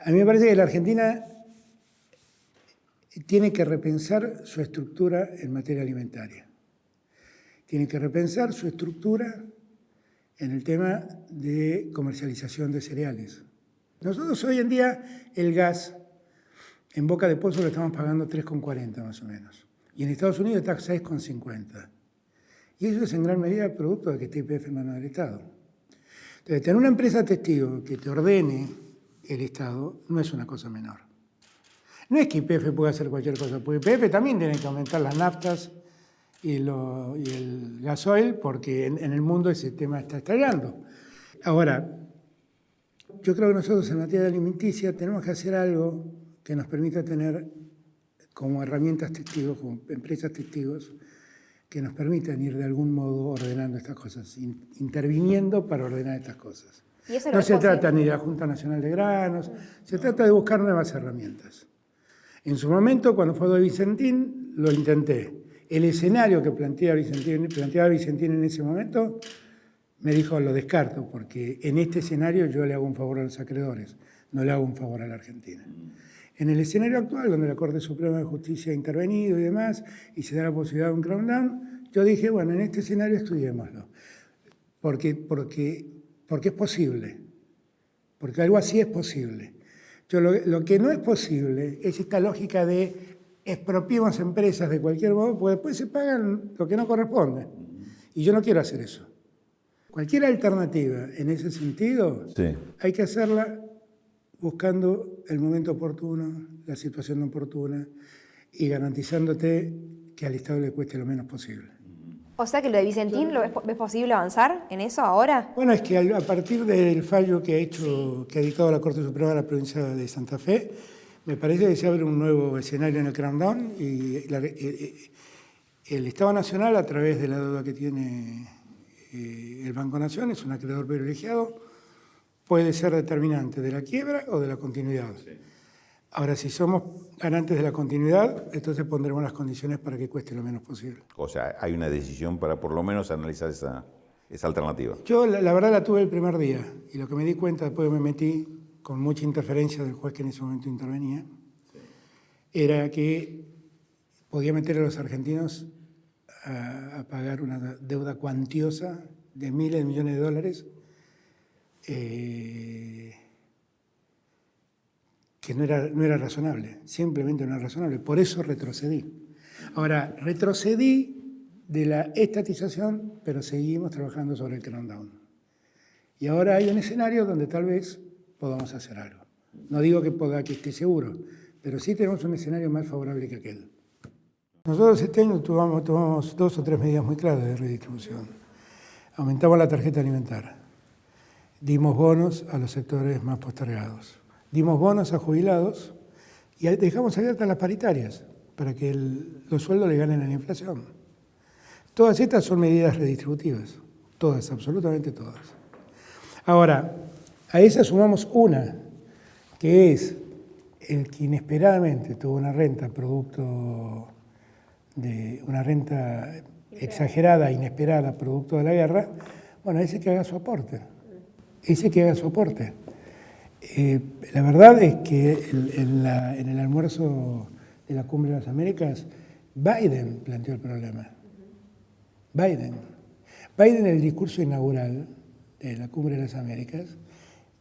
A mí me parece que la Argentina tiene que repensar su estructura en materia alimentaria. Tiene que repensar su estructura en el tema de comercialización de cereales. Nosotros hoy en día el gas en Boca de Pozo lo estamos pagando 3,40 más o menos. Y en Estados Unidos está 6,50. Y eso es en gran medida producto de que esté YPF en manos del Estado. Entonces, tener una empresa testigo que te ordene el Estado no es una cosa menor. No es que YPF pueda hacer cualquier cosa, porque YPF también tiene que aumentar las naftas y el gasoil, porque en el mundo ese tema está estallando. Ahora, yo creo que nosotros en materia alimenticia tenemos que hacer algo que nos permita tener como herramientas testigos, como empresas testigos, que nos permitan ir de algún modo ordenando estas cosas, interviniendo para ordenar estas cosas. No se trata ni de la Junta Nacional de Granos, se trata de buscar nuevas herramientas. En su momento, cuando fue de Vicentín, lo intenté. El escenario que planteaba Vicentín en ese momento, me dijo, lo descarto, porque en este escenario yo le hago un favor a los acreedores, no le hago un favor a la Argentina. En el escenario actual, donde la Corte Suprema de Justicia ha intervenido y demás, y se da la posibilidad de un crackdown, yo dije, bueno, en este escenario estudiémoslo. Porque es posible. Porque algo así es posible. Lo que no es posible es esta lógica de expropiemos empresas de cualquier modo, porque después se pagan lo que no corresponde. Y yo no quiero hacer eso. Cualquier alternativa en ese sentido, sí, hay que hacerla buscando el momento oportuno, la situación oportuna y garantizándote que al Estado le cueste lo menos posible. O sea que lo de Vicentín, ¿ves posible avanzar en eso ahora? Bueno, es que a partir del fallo que ha dictado la Corte Suprema de la provincia de Santa Fe, me parece que se abre un nuevo escenario en el crackdown y el Estado Nacional, a través de la deuda que tiene el Banco Nación, es un acreedor privilegiado, puede ser determinante de la quiebra o de la continuidad. Sí. Ahora, si somos garantes de la continuidad, entonces pondremos las condiciones para que cueste lo menos posible. O sea, hay una decisión para por lo menos analizar esa alternativa. Yo la verdad la tuve el primer día y lo que me di cuenta después que me metí con mucha interferencia del juez que en ese momento intervenía, sí, era que podía meter a los argentinos a pagar una deuda cuantiosa de miles de millones de dólares que no era razonable, simplemente no era razonable. Por eso retrocedí. Ahora, retrocedí de la estatización, pero seguimos trabajando sobre el crackdown. Y ahora hay un escenario donde tal vez podamos hacer algo. No digo que esté seguro, pero sí tenemos un escenario más favorable que aquel. Nosotros este año tomamos 2 o 3 medidas muy claras de redistribución. Aumentamos la tarjeta alimentaria. Dimos bonos a los sectores más postergados. Dimos bonos a jubilados y dejamos abiertas las paritarias para que los sueldos le ganen a la inflación. Todas estas son medidas redistributivas. Todas, absolutamente todas. Ahora, a esas sumamos una, que es el que inesperadamente tuvo una renta producto de una renta exagerada, inesperada, producto de la guerra, bueno, ese que haga su aporte. La verdad es que en el almuerzo de la Cumbre de las Américas, Biden planteó el problema. Biden en el discurso inaugural de la Cumbre de las Américas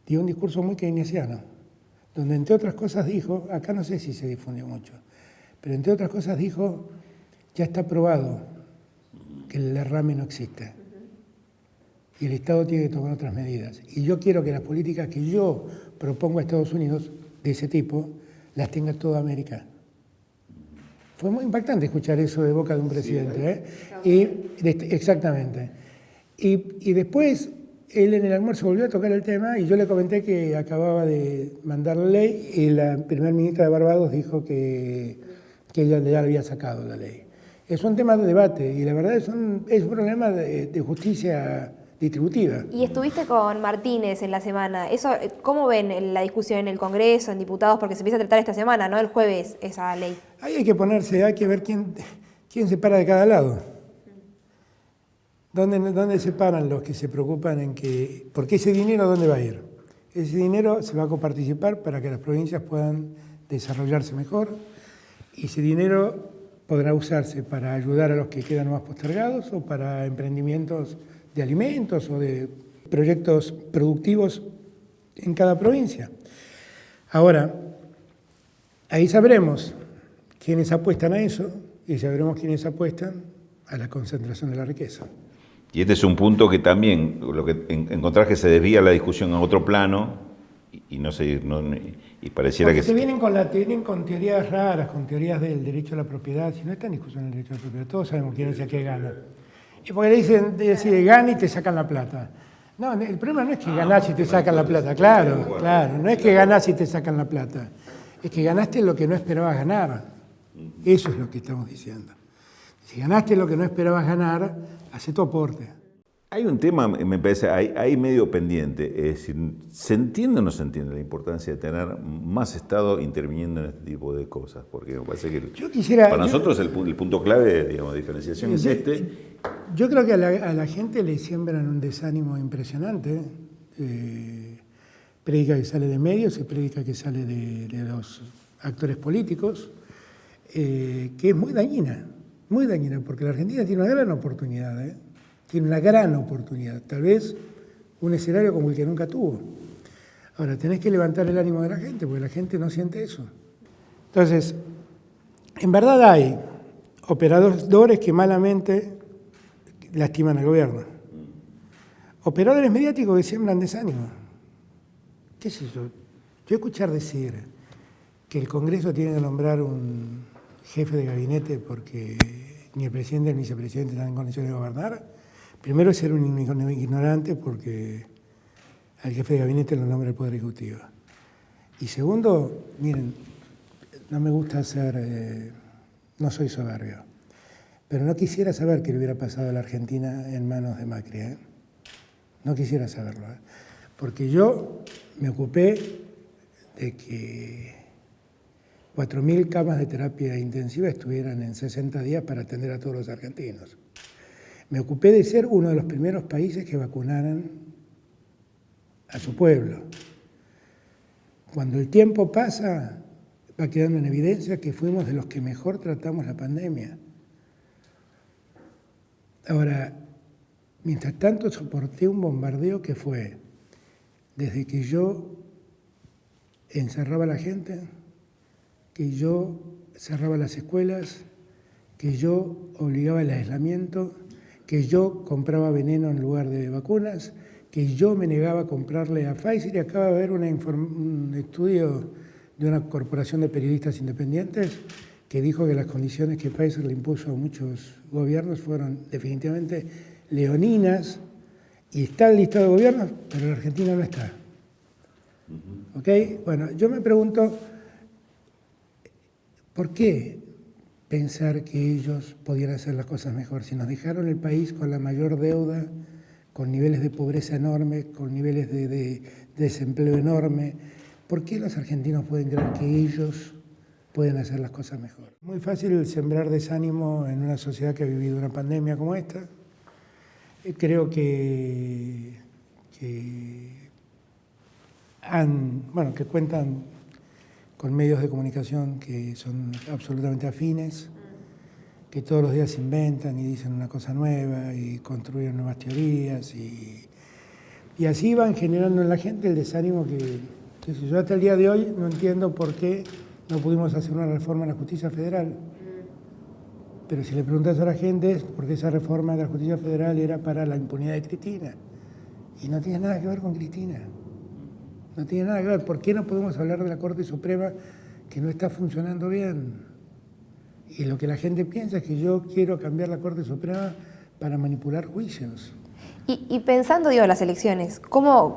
dio un discurso muy keynesiano, donde entre otras cosas dijo, acá no sé si se difundió mucho, pero entre otras cosas dijo, ya está probado que el derrame no existe. Y el Estado tiene que tomar otras medidas. Y yo quiero que las políticas que yo propongo a Estados Unidos, de ese tipo, las tenga toda América. Fue muy impactante escuchar eso de boca de un presidente. Exactamente. Y después, él en el almuerzo volvió a tocar el tema y yo le comenté que acababa de mandar la ley y la primer ministra de Barbados dijo que ella ya había sacado la ley. Es un tema de debate y la verdad es un problema de justicia distributiva. Y estuviste con Martínez en la semana. Eso, ¿cómo ven la discusión en el Congreso, en diputados? Porque se empieza a tratar esta semana, ¿no? El jueves, esa ley. Ahí hay que ver quién se para de cada lado. ¿Dónde se paran los que se preocupan en que... Porque ese dinero, ¿dónde va a ir? Ese dinero se va a coparticipar para que las provincias puedan desarrollarse mejor y ese dinero podrá usarse para ayudar a los que quedan más postergados o para emprendimientos de alimentos o de proyectos productivos en cada provincia. Ahora, ahí sabremos quiénes apuestan a eso y sabremos quiénes apuestan a la concentración de la riqueza. Y este es un punto que también, lo que encontrás que se desvía la discusión a otro plano y no sé, y pareciera porque que... te vienen con teorías raras, con teorías del derecho a la propiedad. Si no está en discusión el derecho a la propiedad, todos sabemos quién es el que gana. Y porque le dicen, gana y te sacan la plata. No, el problema no es que ganás y te sacan la plata, claro, no es que ganás y te sacan la plata. Es que ganaste lo que no esperabas ganar. Eso es lo que estamos diciendo. Si ganaste lo que no esperabas ganar, hacé tu aporte. Hay un tema, me parece, ahí medio pendiente. Es decir, ¿se entiende o no se entiende la importancia de tener más Estado interviniendo en este tipo de cosas? Porque me parece que para nosotros el punto clave, digamos, de diferenciación es este. Yo creo que a la gente le siembran un desánimo impresionante. Prédica que sale de medios y prédica que sale de los actores políticos, que es muy dañina, porque la Argentina tiene una gran oportunidad, tiene una gran oportunidad, tal vez un escenario como el que nunca tuvo. Ahora, tenés que levantar el ánimo de la gente, porque la gente no siente eso. Entonces, en verdad hay operadores que malamente lastiman al gobierno, operadores mediáticos que siembran desánimo. ¿Qué sé yo? Yo escuchar decir que el Congreso tiene que nombrar un jefe de gabinete porque ni el presidente ni el vicepresidente están en condiciones de gobernar, primero es ser un ignorante porque al jefe de gabinete lo nombra el Poder Ejecutivo. Y segundo, miren, no me gusta ser, no soy soberbio, pero no quisiera saber qué le hubiera pasado a la Argentina en manos de Macri. No quisiera saberlo, porque yo me ocupé de que 4.000 camas de terapia intensiva estuvieran en 60 días para atender a todos los argentinos. Me ocupé de ser uno de los primeros países que vacunaran a su pueblo. Cuando el tiempo pasa, va quedando en evidencia que fuimos de los que mejor tratamos la pandemia. Ahora, mientras tanto soporté un bombardeo que fue desde que yo encerraba a la gente, que yo cerraba las escuelas, que yo obligaba al aislamiento, que yo compraba veneno en lugar de vacunas, que yo me negaba a comprarle a Pfizer, y acaba de haber un estudio de una corporación de periodistas independientes que dijo que las condiciones que Pfizer le impuso a muchos gobiernos fueron definitivamente leoninas, y está el listado de gobiernos, pero la Argentina no está. ¿Ok? Bueno, yo me pregunto, ¿por qué pensar que ellos podían hacer las cosas mejor? Si nos dejaron el país con la mayor deuda, con niveles de pobreza enormes, con niveles de desempleo enorme, ¿por qué los argentinos pueden creer que ellos pueden hacer las cosas mejor? Muy fácil sembrar desánimo en una sociedad que ha vivido una pandemia como esta. Creo que cuentan con medios de comunicación que son absolutamente afines, que todos los días inventan y dicen una cosa nueva y construyen nuevas teorías y así van generando en la gente el desánimo que yo hasta el día de hoy no entiendo por qué no pudimos hacer una reforma en la justicia federal. Pero si le preguntas a la gente es porque esa reforma de la justicia federal era para la impunidad de Cristina. Y no tiene nada que ver con Cristina. No tiene nada que ver. ¿Por qué no podemos hablar de la Corte Suprema que no está funcionando bien? Y lo que la gente piensa es que yo quiero cambiar la Corte Suprema para manipular juicios. Y pensando, las elecciones, ¿cómo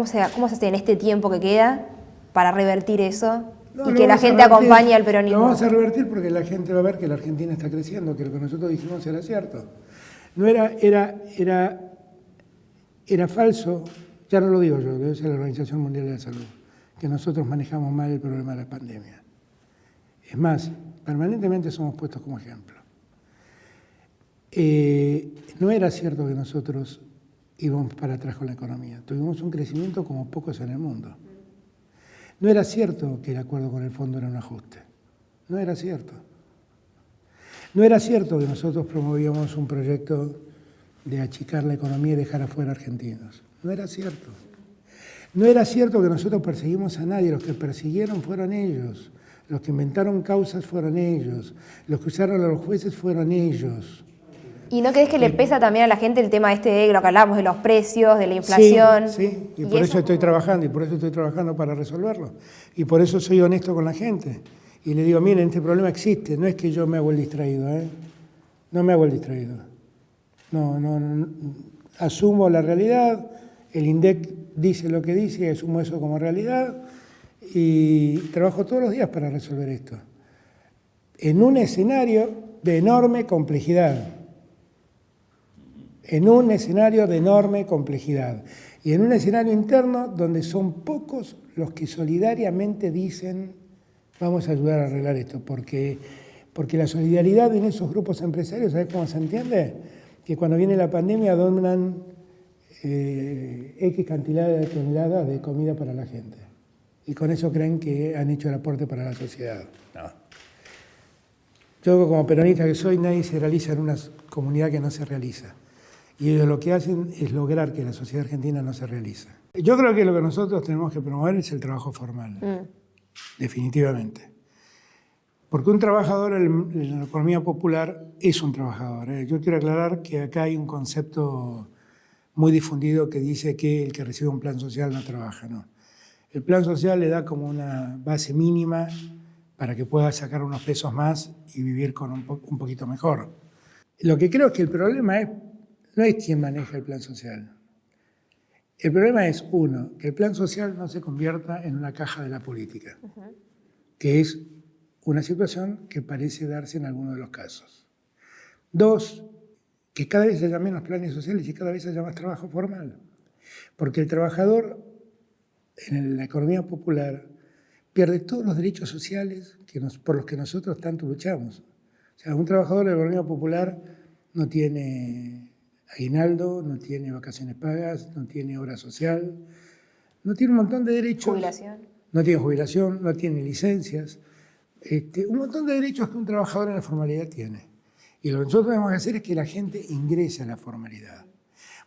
se hace en este tiempo que queda para revertir eso y que la gente acompañe al peronismo? Lo vamos a revertir porque la gente va a ver que la Argentina está creciendo, que lo que nosotros dijimos era cierto. No era falso, ya no lo digo yo, lo dice la Organización Mundial de la Salud, que nosotros manejamos mal el problema de la pandemia. Es más, permanentemente somos puestos como ejemplo. No era cierto que nosotros íbamos para atrás con la economía. Tuvimos un crecimiento como pocos en el mundo. No era cierto que el acuerdo con el fondo era un ajuste. No era cierto. No era cierto que nosotros promovíamos un proyecto de achicar la economía y dejar afuera argentinos. No era cierto. No era cierto que nosotros perseguimos a nadie. Los que persiguieron fueron ellos. Los que inventaron causas fueron ellos. Los que usaron a los jueces fueron ellos. ¿Y no crees que le pesa también a la gente el tema de lo que hablamos, de los precios, de la inflación? Sí, y por eso estoy trabajando, para resolverlo. Y por eso soy honesto con la gente. Y le digo, miren, este problema existe, no es que yo me hago el distraído, no me hago el distraído. No, asumo la realidad, el INDEC dice lo que dice, asumo eso como realidad y trabajo todos los días para resolver esto. En un escenario de enorme complejidad. En un escenario de enorme complejidad. Y en un escenario interno donde son pocos los que solidariamente dicen vamos a ayudar a arreglar esto, porque la solidaridad en esos grupos empresarios, ¿sabes cómo se entiende? Que cuando viene la pandemia donan X cantidad de toneladas de comida para la gente. Y con eso creen que han hecho el aporte para la sociedad. No. Yo como peronista que soy, nadie se realiza en una comunidad que no se realiza. Y ellos lo que hacen es lograr que la sociedad argentina no se realice. Yo creo que lo que nosotros tenemos que promover es el trabajo formal. Definitivamente. Porque un trabajador en la economía popular es un trabajador. Yo quiero aclarar que acá hay un concepto muy difundido que dice que el que recibe un plan social no trabaja, ¿no? El plan social le da como una base mínima para que pueda sacar unos pesos más y vivir con un poquito mejor. Lo que creo que el problema no es quién maneja el plan social. El problema es, uno, que el plan social no se convierta en una caja de la política, que es una situación que parece darse en algunos de los casos. Dos, que cada vez haya menos planes sociales y cada vez haya más trabajo formal. Porque el trabajador en la economía popular pierde todos los derechos sociales por los que nosotros tanto luchamos. O sea, un trabajador de la economía popular no tiene aguinaldo, no tiene vacaciones pagas, no tiene obra social, no tiene un montón de derechos. Jubilación. No tiene jubilación, no tiene licencias. Un montón de derechos que un trabajador en la formalidad tiene. Y lo que nosotros tenemos que hacer es que la gente ingrese a la formalidad.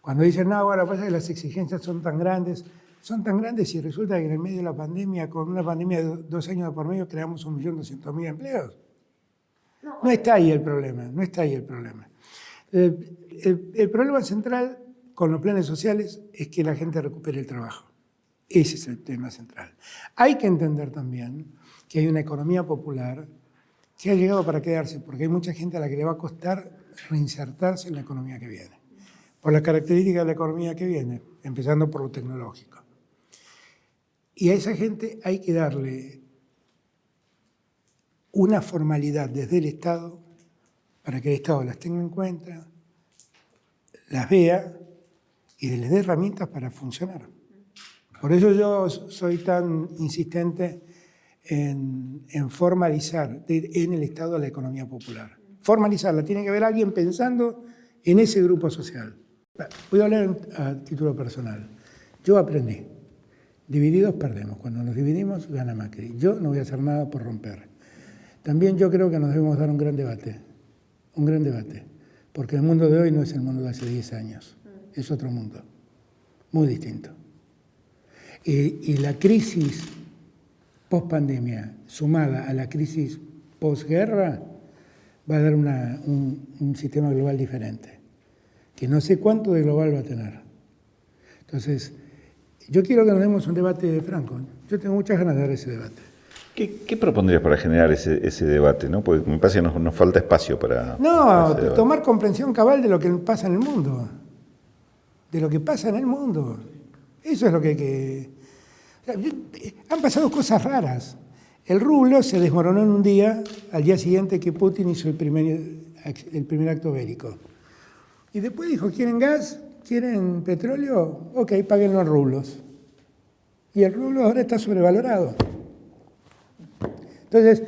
Cuando dicen, no, ahora pasa que las exigencias son tan grandes y resulta que en el medio de la pandemia, con una pandemia de 2 años de por medio, creamos 1.200.000 empleos. No está ahí el problema, no está ahí el problema. El problema central con los planes sociales es que la gente recupere el trabajo. Ese es el tema central. Hay que entender también que hay una economía popular que ha llegado para quedarse, porque hay mucha gente a la que le va a costar reinsertarse en la economía que viene, por las características de la economía que viene, empezando por lo tecnológico. Y a esa gente hay que darle una formalidad desde el Estado para que el Estado las tenga en cuenta, las vea y les dé herramientas para funcionar. Por eso yo soy tan insistente en formalizar en el Estado la economía popular. Formalizarla, tiene que haber alguien pensando en ese grupo social. Voy a hablar a título personal. Yo aprendí, divididos perdemos, cuando nos dividimos gana Macri. Yo no voy a hacer nada por romper. También yo creo que nos debemos dar un gran debate, porque el mundo de hoy no es el mundo de hace 10 años, es otro mundo, muy distinto. Y la crisis post-pandemia, sumada a la crisis posguerra, va a dar un sistema global diferente, que no sé cuánto de global va a tener. Entonces, yo quiero que nos demos un debate franco. Yo tengo muchas ganas de dar ese debate. ¿Qué propondrías para generar ese debate? ¿No? Porque me parece que nos falta espacio para... No, tomar comprensión cabal de lo que pasa en el mundo. De lo que pasa en el mundo. Eso es lo que hay que... Han pasado cosas raras. El rublo se desmoronó en un día, al día siguiente que Putin hizo el primer acto bélico. Y después dijo, ¿quieren gas? ¿Quieren petróleo? Ok, páguenlo en rublos. Y el rublo ahora está sobrevalorado. Entonces,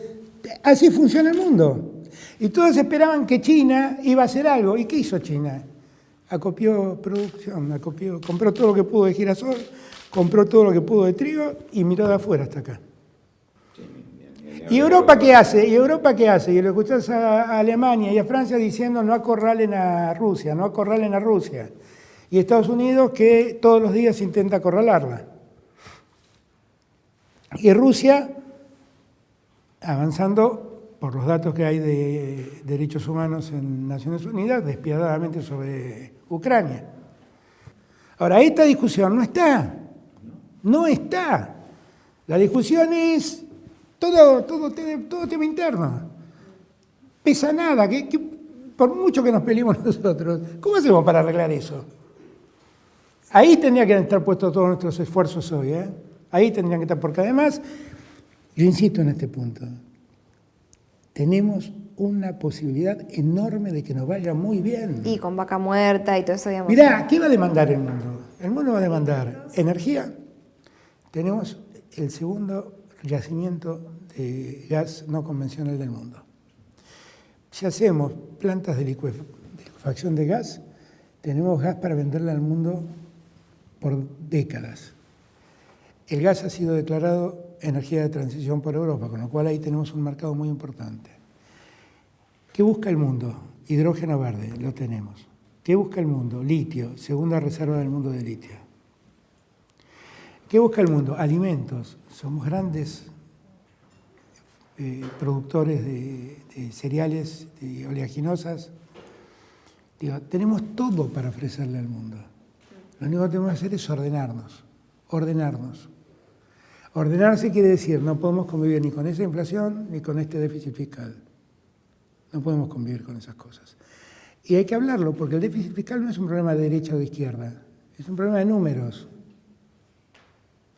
así funciona el mundo. Y todos esperaban que China iba a hacer algo. ¿Y qué hizo China? acopió producción, compró todo lo que pudo de girasol, compró todo lo que pudo de trigo y miró de afuera hasta acá. ¿Y Europa qué hace? ¿Y Europa qué hace? Y lo escuchás a Alemania y a Francia diciendo no acorralen a Rusia, no acorralen a Rusia. Y Estados Unidos que todos los días intenta acorralarla. Y Rusia, avanzando por los datos que hay de derechos humanos en Naciones Unidas, despiadadamente sobre Ucrania. Ahora, esta discusión no está. La discusión es todo tema interno. Pesa nada, por mucho que nos peleemos nosotros, ¿cómo hacemos para arreglar eso? Ahí tendría que estar puestos todos nuestros esfuerzos hoy, ¿eh? Ahí tendrían que estar, porque además, yo insisto en este punto, tenemos una posibilidad enorme de que nos vaya muy bien. Y con vaca muerta y todo eso, digamos. Mirá, ¿qué va a demandar el mundo? El mundo va a demandar energía. Tenemos el segundo yacimiento de gas no convencional del mundo. Si hacemos plantas de licuefacción de gas, tenemos gas para venderle al mundo por décadas. El gas ha sido declarado energía de transición por Europa, con lo cual ahí tenemos un mercado muy importante. ¿Qué busca el mundo? Hidrógeno verde, lo tenemos. ¿Qué busca el mundo? Litio, segunda reserva del mundo de litio. ¿Qué busca el mundo? Alimentos. Somos grandes productores de cereales, de oleaginosas. Digo, tenemos todo para ofrecerle al mundo. Lo único que tenemos que hacer es ordenarnos. Ordenarse quiere decir, no podemos convivir ni con esa inflación ni con este déficit fiscal. No podemos convivir con esas cosas. Y hay que hablarlo, porque el déficit fiscal no es un problema de derecha o de izquierda, es un problema de números.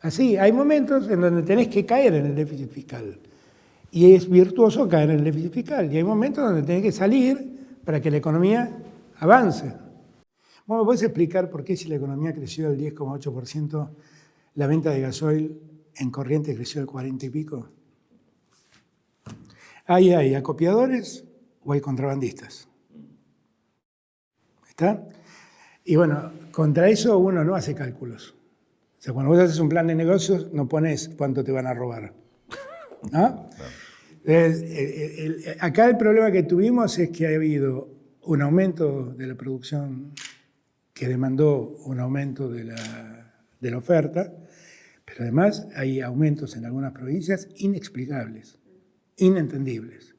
Así, hay momentos en donde tenés que caer en el déficit fiscal. Y es virtuoso caer en el déficit fiscal. Y hay momentos donde tenés que salir para que la economía avance. Bueno, ¿me puedes explicar por qué si la economía creció del 10,8%, la venta de gasoil en corriente creció del 40 y pico? ¿Hay acopiadores o hay contrabandistas? ¿Está? Y bueno, contra eso uno no hace cálculos. O sea, cuando vos haces un plan de negocios, no pones cuánto te van a robar. ¿No? Acá el problema que tuvimos es que ha habido un aumento de la producción que demandó un aumento de la oferta, pero además hay aumentos en algunas provincias inexplicables, inentendibles,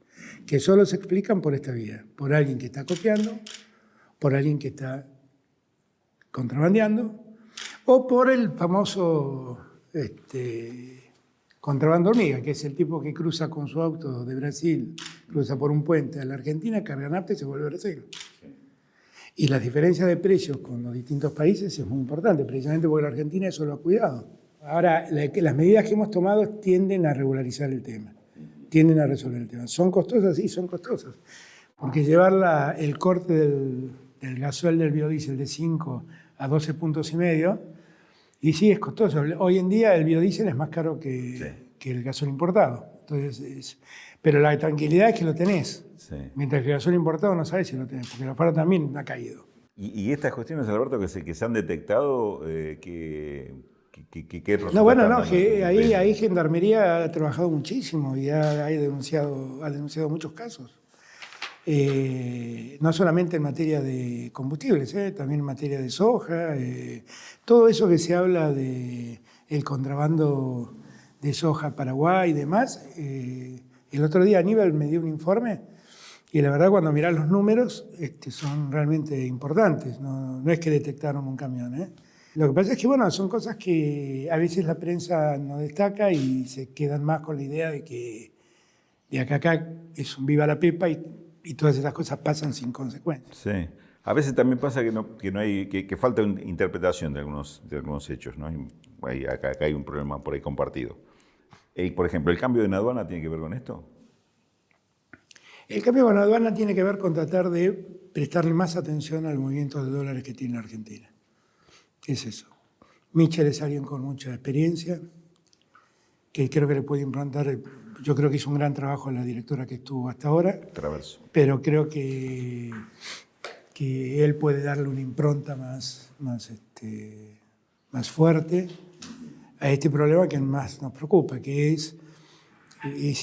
que solo se explican por esta vía, por alguien que está copiando, por alguien que está contrabandeando, o por el famoso contrabando hormiga, que es el tipo que cruza con su auto de Brasil, cruza por un puente a la Argentina, carga nafta y se vuelve a Brasil. Y las diferencias de precios con los distintos países es muy importante, precisamente porque la Argentina eso lo ha cuidado. Ahora, las medidas que hemos tomado tienden a regularizar el tema, tienden a resolver el tema. ¿Son costosas? Sí, son costosas. Porque llevar el corte del gasoil del biodiesel de 5 a 12 puntos y medio, y sí, es costoso. Hoy en día el biodiesel es más caro que el gasoil importado. Entonces, pero la tranquilidad es que lo tenés. Sí. Mientras que el gasoil importado no sabes si lo tenés, porque la oferta también ha caído. ¿Y estas cuestiones, Alberto, que se han detectado, ¿qué no, bueno, no, ahí Gendarmería ha trabajado muchísimo y ha denunciado muchos casos. No solamente en materia de combustibles, también en materia de soja, todo eso que se habla de el contrabando de soja a Paraguay y demás. El otro día Aníbal me dio un informe y la verdad cuando mirás los números son realmente importantes, no es que detectaron un camión. Lo que pasa es que bueno, son cosas que a veces la prensa no destaca y se quedan más con la idea de que de acá es un viva la pepa y todas esas cosas pasan sin consecuencias. Sí. A veces también pasa que falta interpretación de algunos hechos, ¿no? Acá hay un problema por ahí compartido. Por ejemplo, ¿el cambio en aduana tiene que ver con esto? El cambio en aduana tiene que ver con tratar de prestarle más atención al movimiento de dólares que tiene la Argentina. ¿Qué es eso? Michel es alguien con mucha experiencia, que creo que le puede implantar. Yo creo que hizo un gran trabajo la directora que estuvo hasta ahora. Traverso. Pero creo que que él puede darle una impronta más fuerte a este problema que más nos preocupa, que es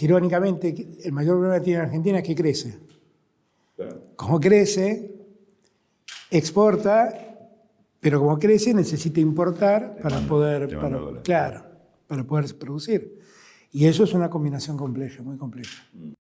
irónicamente, el mayor problema que tiene Argentina es que crece. Como crece, exporta, pero como crece necesita importar para poder producir. Y eso es una combinación compleja, muy compleja.